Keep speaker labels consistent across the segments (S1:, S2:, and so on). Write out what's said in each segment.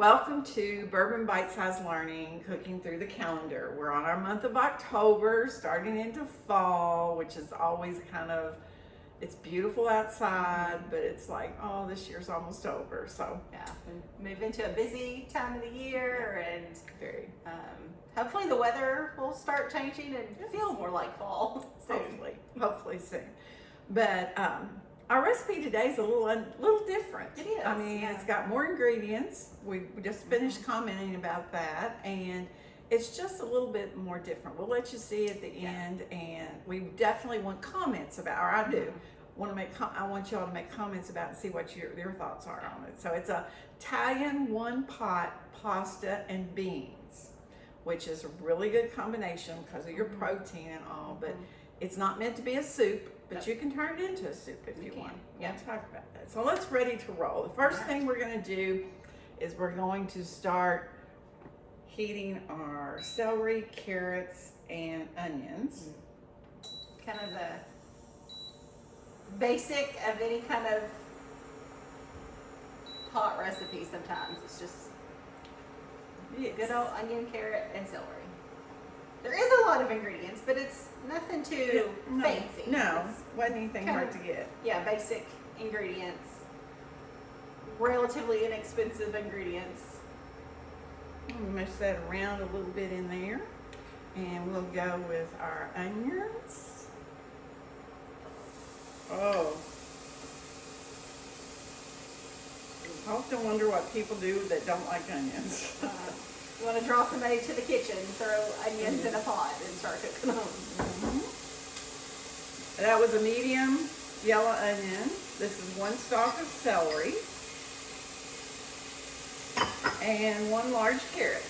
S1: welcome to Bourbon Bite Size Learning, Cooking Through the Calendar. We're on our month of October, starting into fall, which is always it's beautiful outside, but it's like, oh, this year's almost over, so.
S2: Yeah, we move into a busy time of the year, and
S1: Very.
S2: hopefully the weather will start changing and feel more like fall soon.
S1: Hopefully soon. But our recipe today is a little different.
S2: It is,
S1: I mean,
S2: yeah.
S1: It's got more ingredients. We just finished commenting about that, and it's just a little bit more different. We'll let you see at the end, and we definitely want comments about, or I do. I want y'all to make comments about and see what your thoughts are on it. So it's a Italian one-pot pasta and beans, which is a really good combination because of your protein and all, but it's not meant to be a soup, but you can turn it into a soup if you want.
S2: Yeah.
S1: We'll talk about that. So let's ready to roll. The first thing we're going to do is we're going to start heating our celery, carrots, and onions.
S2: Kind of the basic of any kind of pot recipe sometimes. It's just good old onion, carrot, and celery. There is a lot of ingredients, but it's nothing too fancy.
S1: No,
S2: It's
S1: wasn't anything
S2: kind
S1: hard
S2: of-
S1: to get.
S2: Yeah, basic ingredients. Relatively inexpensive ingredients.
S1: I'm gonna mix that around a little bit in there, and we'll go with our onions. Oh, I often wonder what people do that don't like onions.
S2: You want to draw somebody to the kitchen, throw onions in a pot and start cooking them.
S1: That was a medium yellow onion. This is one stalk of celery and one large carrot.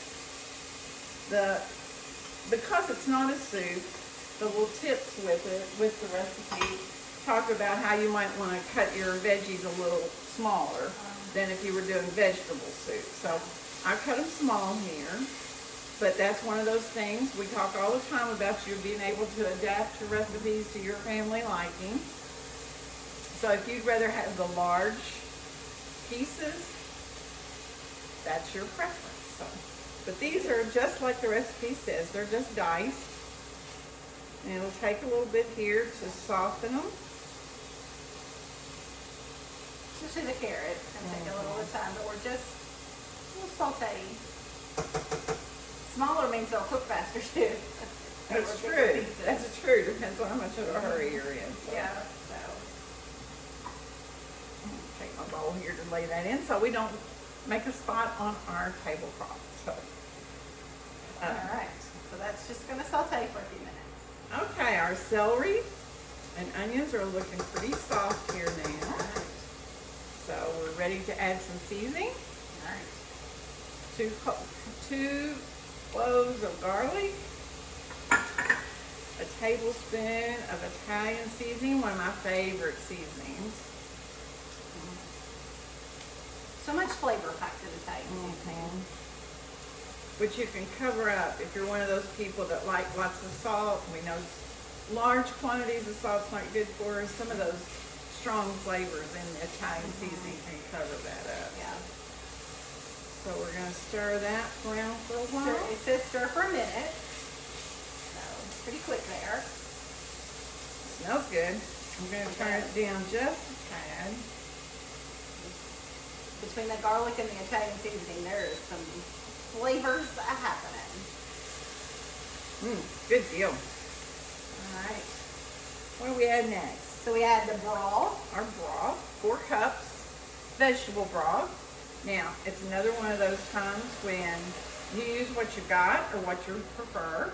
S1: Because it's not a soup, the little tips with the recipe, talk about how you might want to cut your veggies a little smaller than if you were doing vegetable soup. So I cut them small here, but that's one of those things. We talk all the time about you being able to adapt your recipes to your family liking. So if you'd rather have the large pieces, that's your preference. So, but these are just like the recipe says. They're just diced. And it'll take a little bit here to soften them.
S2: Especially the carrots. It's going to take a little bit of time, but we're just a little sauteing. Smaller means they'll cook faster too.
S1: That's true. That's true. Depends on how much of a hurry you're in. So.
S2: Yeah. So
S1: Take my bowl here to lay that in so we don't make a spot on our tablecloth. So,
S2: all right. So that's just going to saute for a few minutes.
S1: okay, our celery and onions are looking pretty soft here now.
S2: All right.
S1: So we're ready to add some seasoning.
S2: All right.
S1: Two cloves of garlic, a tablespoon of Italian seasoning, one of my favorite seasonings.
S2: So much flavor packed in the Italian seasoning.
S1: Which you can cover up if you're one of those people that like lots of salt. We know large quantities of salt's not good for us. Some of those strong flavors in the Italian seasoning can cover that up.
S2: Yeah.
S1: So we're going to stir that around for a while.
S2: It says stir for a minute. So pretty quick there.
S1: Smells good. I'm going to turn it down just a tad.
S2: Between the garlic and the Italian seasoning, there is some flavors happening.
S1: Good deal.
S2: All right.
S1: What do we add next?
S2: So we add the broth.
S1: Our broth, 4 cups, vegetable broth. Now, it's another one of those times when you use what you got or what you prefer.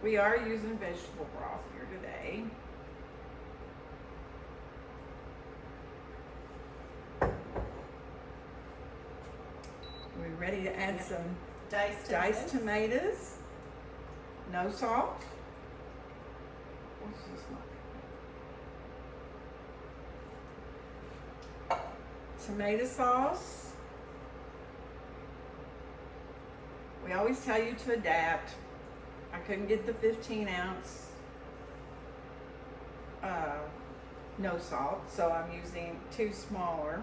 S1: We are using vegetable broth here today. We're ready to add some diced tomatoes. No salt. What's this like? Tomato sauce. We always tell you to adapt. I couldn't get the 15 ounce no salt, so I'm using 2 smaller,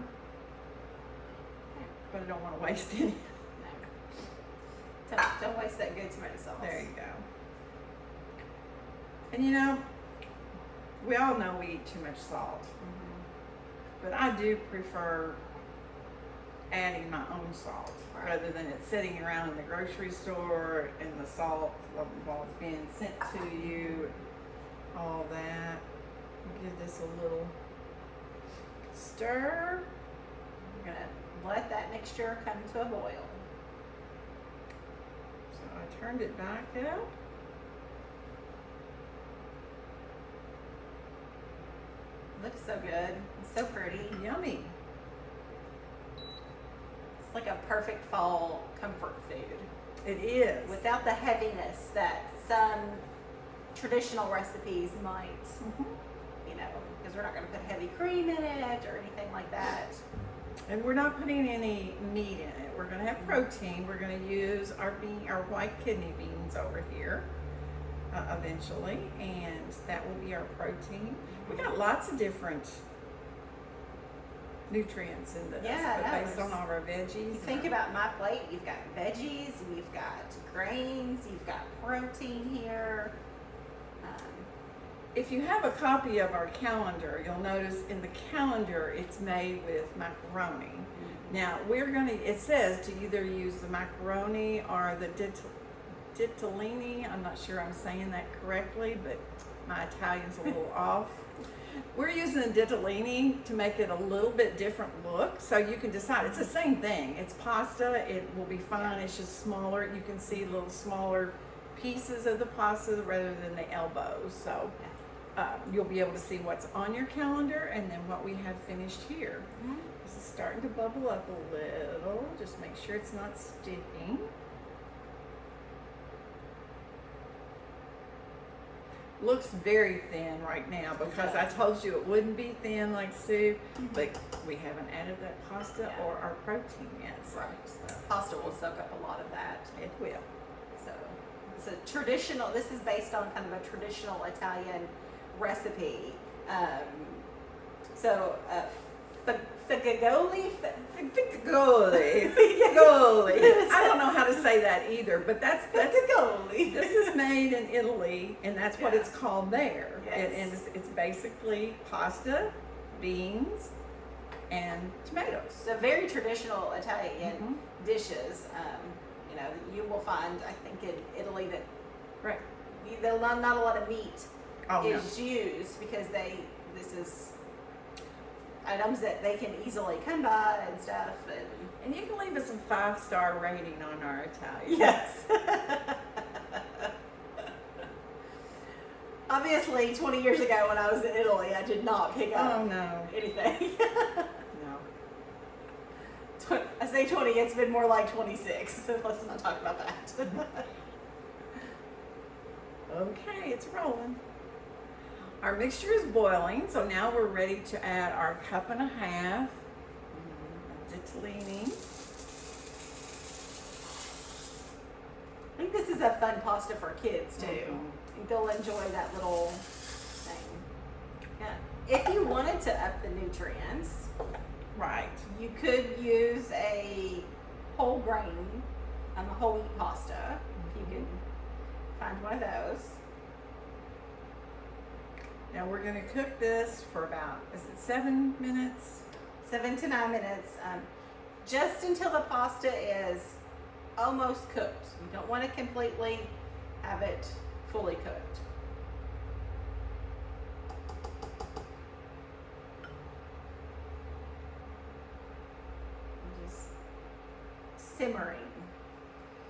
S1: but I don't want to waste any.
S2: No. Don't waste that good tomato sauce.
S1: There you go. And you know, we all know we eat too much salt, but I do prefer adding my own salt rather than it sitting around in the grocery store and the salt while it's being sent to you, all that. Give this a little stir.
S2: We're gonna let that mixture come to a boil.
S1: So I turned it back up.
S2: Looks so good. It's so pretty.
S1: Yummy.
S2: It's like a perfect fall comfort food
S1: It is.
S2: without the heaviness that some traditional recipes might,
S1: Mhm.
S2: you know, because we're not going to put heavy cream in it or anything like that.
S1: And we're not putting any meat in it. We're gonna have protein. We're gonna use our white kidney beans over here eventually, and that will be our protein. We got lots of different nutrients in this,
S2: Yeah,
S1: but
S2: no,
S1: based on all our veggies.
S2: You think about my plate, you've got veggies, we've got grains, you've got protein here.
S1: If you have a copy of our calendar, you'll notice in the calendar it's made with macaroni. Now it says to either use the macaroni or the ditalini. I'm not sure I'm saying that correctly, but my Italian's a little off. We're using the ditalini to make it a little bit different look, so you can decide. It's the same thing. It's pasta. It will be fine. It's just smaller. You can see little smaller pieces of the pasta rather than the elbows. So you'll be able to see what's on your calendar and then what we have finished here. This is starting to bubble up a little. Just make sure it's not sticking. Looks very thin right now because I told you it wouldn't be thin like soup, but we haven't added that pasta or our protein yet. So
S2: Pasta will soak up a lot of that.
S1: it will.
S2: So it's a traditional, this is based on kind of a traditional Italian recipe. Figagoli?
S1: Figagoli. Figagoli. I don't know how to say that either, but that's
S2: Figagoli.
S1: this is made in Italy, and that's what
S2: Yeah.
S1: it's called there.
S2: Yes.
S1: And it's basically pasta, beans, and tomatoes.
S2: So very traditional Italian
S1: Mhm.
S2: dishes. You know, that you will find, I think, in Italy that
S1: Right.
S2: not a lot of meat
S1: Oh, no.
S2: is used because this is items that they can easily come by and stuff.
S1: And you can leave us a 5-star rating on our Italian.
S2: Yes. Obviously, 20 years ago when I was in Italy, I did not pick up
S1: Oh, no.
S2: anything.
S1: No.
S2: I say 20, it's been more like 26, so let's not talk about that.
S1: Okay, it's rolling. Our mixture is boiling, so now we're ready to add our 1.5 cups of ditalini.
S2: I think this is a fun pasta for kids too.
S1: Mhm.
S2: I think they'll enjoy that little thing. Yeah. If you wanted to up the nutrients,
S1: Right.
S2: you could use a whole grain, a whole wheat pasta. If you could find one of those.
S1: Now we're going to cook this for about, is it 7 minutes?
S2: 7 to 9 minutes, just until the pasta is almost cooked. You don't want to completely have it fully cooked. Just simmering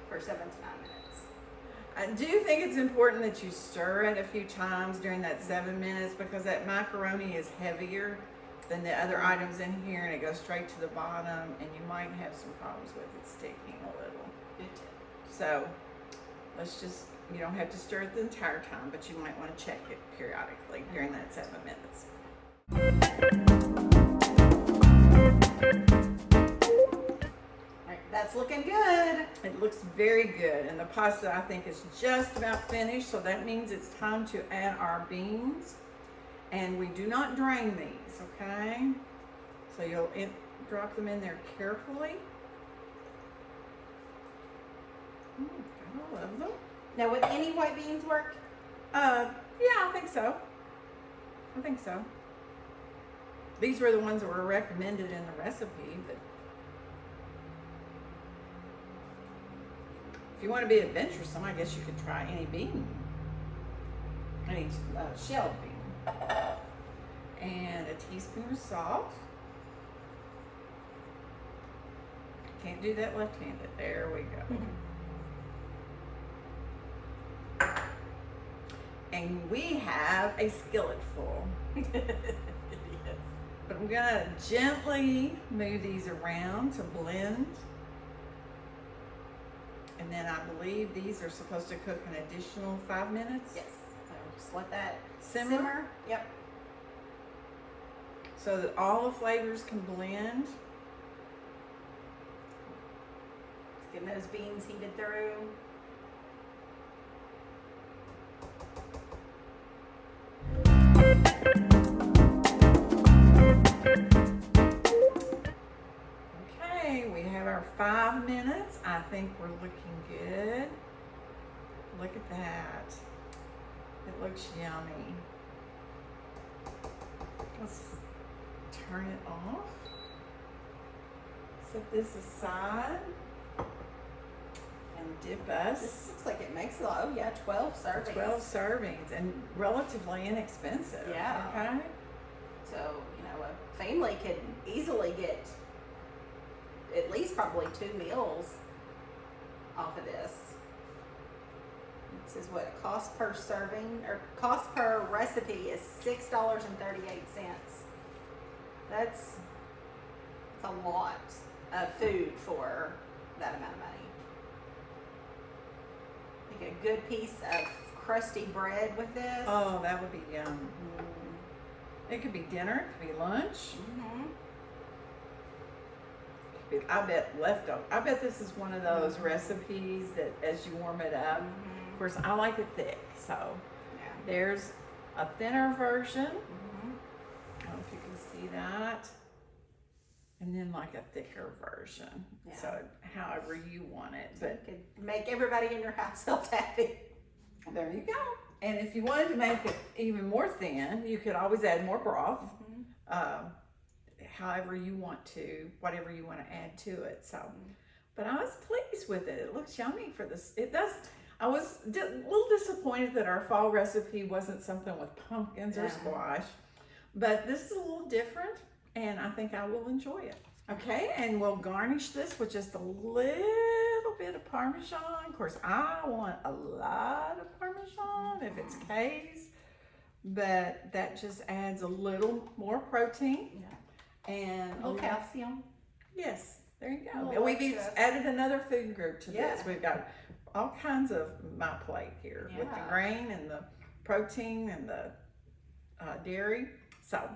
S2: for 7 to 9 minutes.
S1: I do think it's important that you stir it a few times during that 7 minutes because that macaroni is heavier than the other items in here and it goes straight to the bottom and you might have some problems with it sticking a little.
S2: Good tip.
S1: So let's just, you don't have to stir it the entire time, but you might want to check it periodically during that 7 minutes.
S2: Alright, that's looking good.
S1: It looks very good, and the pasta I think is just about finished, so that means it's time to add our beans. And we do not drain these, okay? So you'll drop them in there carefully. I love them.
S2: Now, would any white beans work?
S1: Yeah, I think so. I think so. These were the ones that were recommended in the recipe, but if you want to be adventuresome, I guess you could try any bean. Any shelled bean. And a teaspoon of salt. Can't do that left-handed. There we go. And we have a skillet full.
S2: Yes.
S1: But I'm gonna gently move these around to blend. And then I believe these are supposed to cook an additional 5 minutes.
S2: Yes. So just let that
S1: Simmer.
S2: Yep.
S1: So that all the flavors can blend.
S2: Just getting those beans heated through.
S1: Okay, we have our 5 minutes. I think we're looking good. Look at that. It looks yummy. Let's turn it off. Set this aside and dip us.
S2: This looks like it makes a lot. Oh yeah, 12 servings.
S1: 12 servings and relatively inexpensive.
S2: Yeah.
S1: Okay.
S2: So, you know, a family could easily get at least probably 2 meals off of this. This is what it costs per serving, or cost per recipe is $6.38. That's a lot of food for that amount of money. I think a good piece of crusty bread with this.
S1: Oh, that would be yum. It could be dinner, it could be lunch.
S2: Mm-hmm.
S1: I bet leftover. I bet this is one of those recipes that as you warm it up, of course I like it thick, so
S2: Yeah.
S1: there's a thinner version.
S2: Mm-hmm.
S1: I don't know if you can see that. And then like a thicker version.
S2: Yeah.
S1: So however you want it.
S2: So
S1: But
S2: you could make everybody in your household happy.
S1: there you go. And if you wanted to make it even more thin, you could always add more broth. However you want to, whatever you want to add to it. So, but I was pleased with it. It looks yummy for this. It does. I was a little disappointed that our fall recipe wasn't something with pumpkins or squash, but this is a little different, and I think I will enjoy it. Okay, and we'll garnish this with just a little bit of Parmesan. Of course, I want a lot of Parmesan if it's Kay's, but that just adds a little more protein.
S2: Yeah.
S1: And
S2: A little calcium.
S1: yes, there you
S2: A
S1: go.
S2: little
S1: We've
S2: extra.
S1: added another food group to
S2: Yeah.
S1: this. We've got all kinds of my plate here with the
S2: Yeah.
S1: grain and the protein and the dairy. So,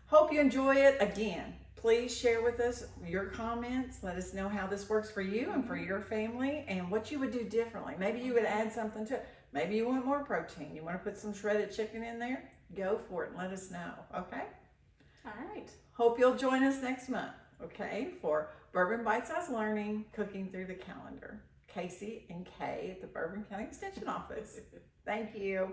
S1: hope you enjoy it. Again, please share with us your comments. Let us know how this works for you and for your family and what you would do differently. Maybe you would add something to it. Maybe you want more protein. You want to put some shredded chicken in there? Go for it and let us know, okay?
S2: All right.
S1: Hope you'll join us next month, okay, for Bourbon Bite Size Learning, Cooking Through the Calendar. Casey and Kay at the Bourbon County Extension Office. Thank you.